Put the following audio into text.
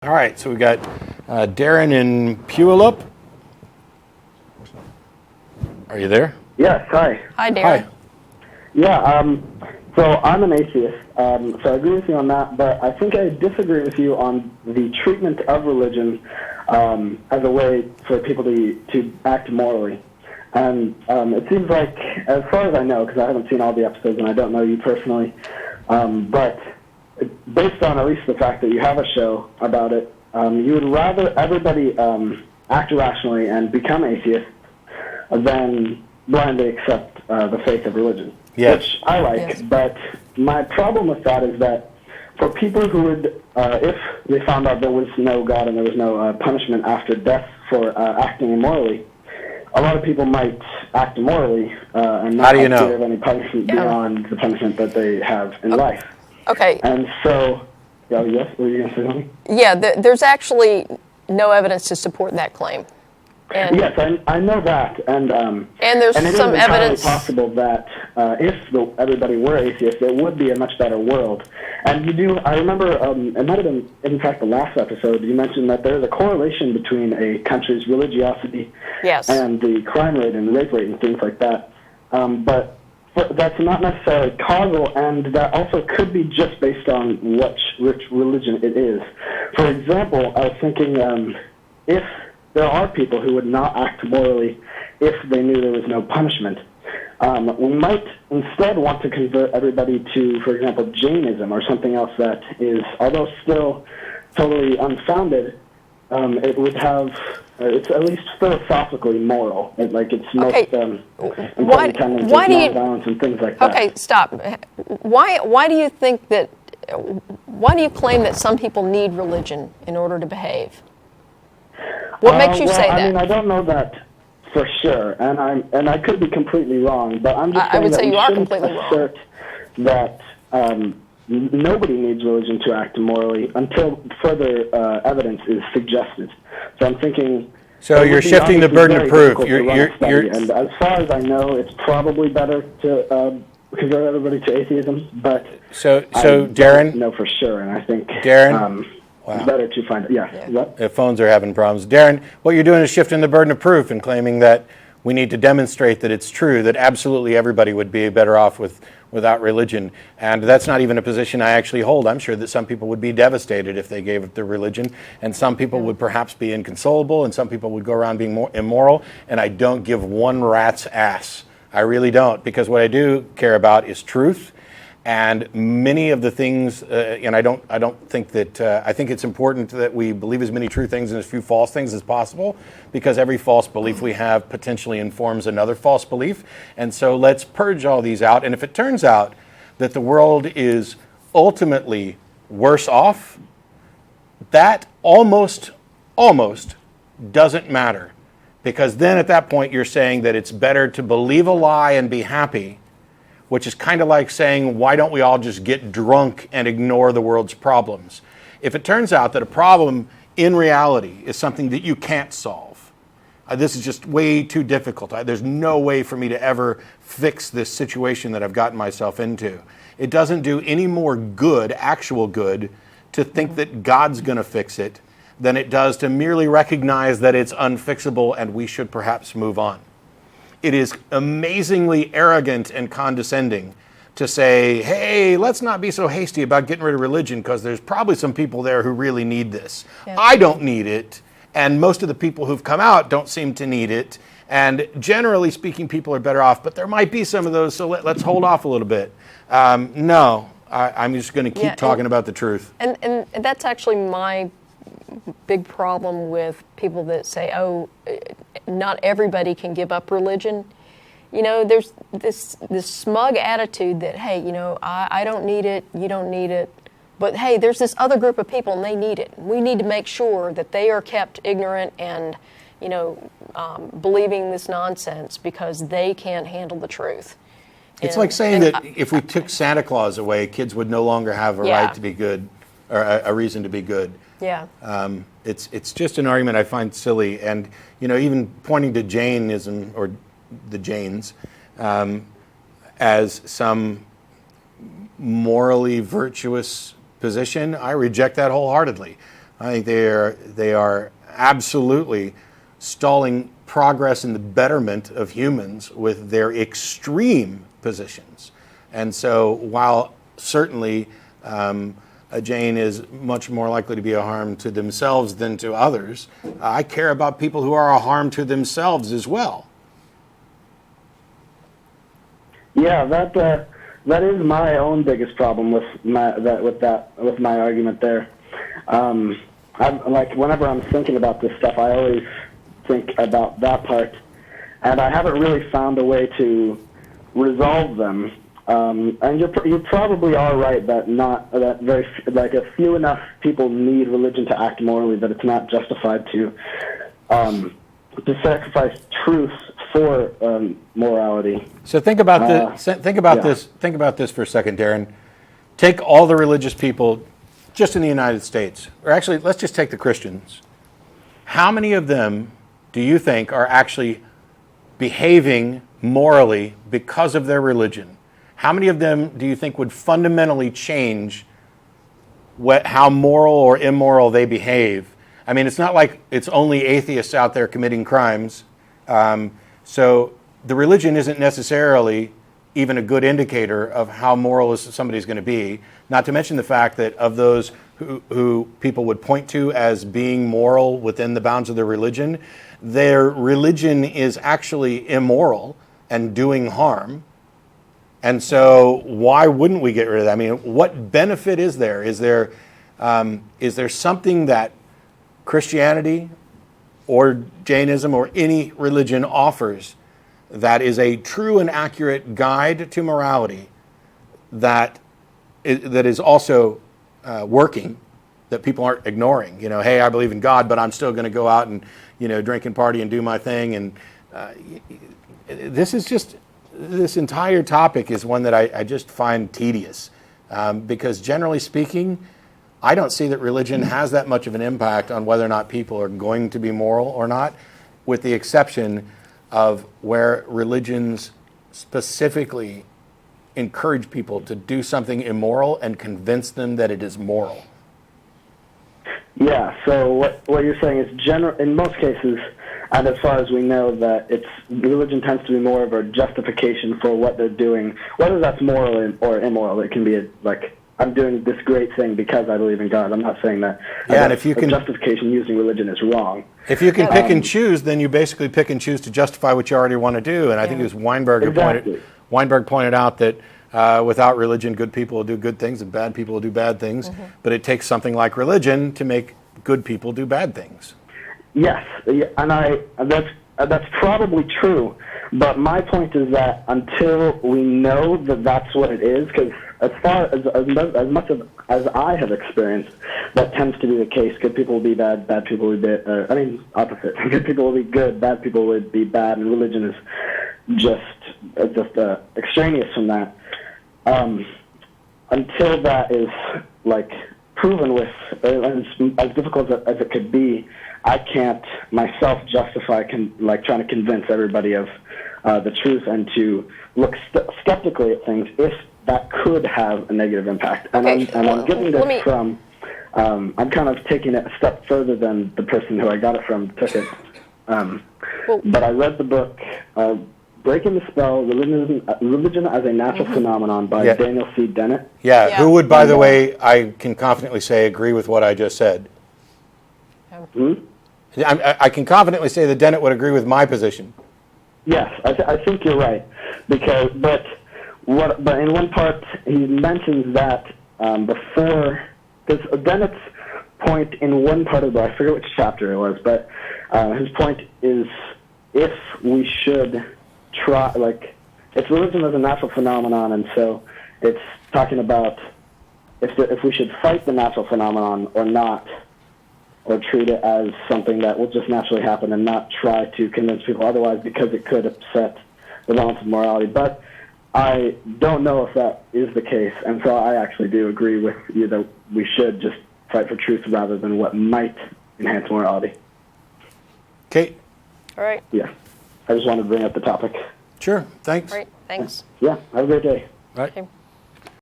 All right, so we got Darren in Puyallup. Are you there? Yes, hi. Hi, Darren. Hi. Yeah, so I'm an atheist, so I agree with you on that, but I think I disagree with you on the treatment of religion as a way for people to act morally. And it seems like, as far as I know, because I haven't seen all the episodes and I don't know you personally, but based on at least the fact that you have a show about it, you would rather everybody act irrationally and become atheists than blindly accept the faith of religion, Yes. which I like. Yes. But my problem with that is that for people who would, if they found out there was no God and there was no punishment after death for acting immorally, a lot of people might act immorally and not deserve any punishment beyond the punishment that they have in life. Okay. And so, yes, were you going to say something? Yeah, there's actually no evidence to support that claim. And yes, I know that, and there's and it some is entirely evidence possible that if everybody were atheists, it would be a much better world. And you do, I remember, it might have been, in fact, the last episode, you mentioned that there's a correlation between a country's religiosity and the crime rate and rape rate and things like that. But that's not necessarily causal, and that also could be just based on which religion it is. For example, I was thinking if there are people who would not act morally if they knew there was no punishment, we might instead want to convert everybody to, for example, Jainism or something else that is, although still totally unfounded, it would have, it's at least philosophically moral. It's most important tendencies, nonviolence and things like that. Okay, stop. Why do you think that? Why do you claim that some people need religion in order to behave? What makes you say that? I mean, I don't know that for sure, and I could be completely wrong, but I'm just saying that we shouldn't assert that nobody needs religion to act morally until further evidence is suggested. So I'm thinking. So you're shifting the burden of proof. And as far as I know, it's probably better to convert everybody to atheism, but so I Darren, don't know for sure, and I think Darren. It's better to find it. Yeah. The phones are having problems. Darren, what you're doing is shifting the burden of proof and claiming that we need to demonstrate that it's true, that absolutely everybody would be better off without religion. And that's not even a position I actually hold. I'm sure that some people would be devastated if they gave up their religion, and some people would perhaps be inconsolable, and some people would go around being more immoral, and I don't give one rat's ass. I really don't, because what I do care about is truth. And many of the things, and I don't think that, I think it's important that we believe as many true things and as few false things as possible, because every false belief we have potentially informs another false belief. And so let's purge all these out. And if it turns out that the world is ultimately worse off, that almost doesn't matter. Because then at that point you're saying that it's better to believe a lie and be happy, which is kind of like saying, why don't we all just get drunk and ignore the world's problems? If it turns out that a problem in reality is something that you can't solve, this is just way too difficult. There's no way for me to ever fix this situation that I've gotten myself into. It doesn't do any more good, actual good, to think that God's going to fix it than it does to merely recognize that it's unfixable and we should perhaps move on. It is amazingly arrogant and condescending to say, hey, let's not be so hasty about getting rid of religion because there's probably some people there who really need this. Yeah. I don't need it, and most of the people who've come out don't seem to need it, and generally speaking, people are better off, but there might be some of those, so let's hold off a little bit. No, I'm just going to keep talking about the truth. And that's actually my big problem with people that say, oh, not everybody can give up religion. You know, there's this smug attitude that, hey, you know, I don't need it, you don't need it, but hey, there's this other group of people and they need it. We need to make sure that they are kept ignorant and, you know, believing this nonsense because they can't handle the truth. It's like saying that if we took Santa Claus away, kids would no longer have a right to be good, or a reason to be good. Yeah. It's just an argument I find silly, and you know, even pointing to Jainism or the Jains as some morally virtuous position, I reject that wholeheartedly. I think they are absolutely stalling progress in the betterment of humans with their extreme positions. And so while certainly a Jain is much more likely to be a harm to themselves than to others, I care about people who are a harm to themselves as well. Yeah, that is my own biggest problem with my argument there. I'm like, whenever I'm thinking about this stuff, I always think about that part, and I haven't really found a way to resolve them. And you probably are right that a few enough people need religion to act morally, that it's not justified to sacrifice truth for morality. So think about this. Think about this. Think about this for a second, Darren. Take all the religious people just in the United States, or actually, let's just take the Christians. How many of them do you think are actually behaving morally because of their religion? How many of them do you think would fundamentally change how moral or immoral they behave? I mean, it's not like it's only atheists out there committing crimes. So the religion isn't necessarily even a good indicator of how moral somebody's going to be, not to mention the fact that of those who people would point to as being moral within the bounds of their religion is actually immoral and doing harm. And so why wouldn't we get rid of that? I mean, what benefit is there? Is there something that Christianity or Jainism or any religion offers that is a true and accurate guide to morality that is also working, that people aren't ignoring? You know, hey, I believe in God, but I'm still going to go out and, drink and party and do my thing. And this entire topic is one that I just find tedious because generally speaking, I don't see that religion has that much of an impact on whether or not people are going to be moral or not, with the exception of where religions specifically encourage people to do something immoral and convince them that it is moral. Yeah, so what you're saying is in most cases, and as far as we know, that religion tends to be more of a justification for what they're doing, whether that's moral or immoral. It can be like, I'm doing this great thing because I believe in God. I'm not saying that and if you can, justification using religion is wrong. If you can pick and choose, then you basically pick and choose to justify what you already want to do. And I think it was Weinberg pointed out that without religion, good people will do good things and bad people will do bad things. Mm-hmm. But it takes something like religion to make good people do bad things. Yes, and that's probably true. But my point is that until we know that that's what it is, because as much as I have experienced, that tends to be the case. Good people will be bad, bad people will be opposite. Good people will be good, bad people will be bad, and religion is just extraneous from that. Until that is proven with, as difficult as it could be, I can't myself justify trying to convince everybody of the truth and to look skeptically at things if that could have a negative impact. And I'm getting this from, I'm kind of taking it a step further than the person who I got it from took it. But I read the book, Breaking the Spell, Religion as a Natural Phenomenon by Daniel C. Dennett. Yeah, who would, by the way, I can confidently say, agree with what I just said. I can confidently say that Dennett would agree with my position. Yes, I think you're right. But in one part he mentions that before, because Dennett's point in one part of the book, I forget which chapter it was, but his point is if we should try, it's religion as a natural phenomenon, and so it's talking about if we should fight the natural phenomenon or not, or treat it as something that will just naturally happen and not try to convince people otherwise because it could upset the balance of morality. But I don't know if that is the case, and so I actually do agree with you that we should just fight for truth rather than what might enhance morality. Kate? All right. Yeah. I just wanted to bring up the topic. Sure. Thanks. All right. Thanks. Yeah. Have a great day. All right. Okay.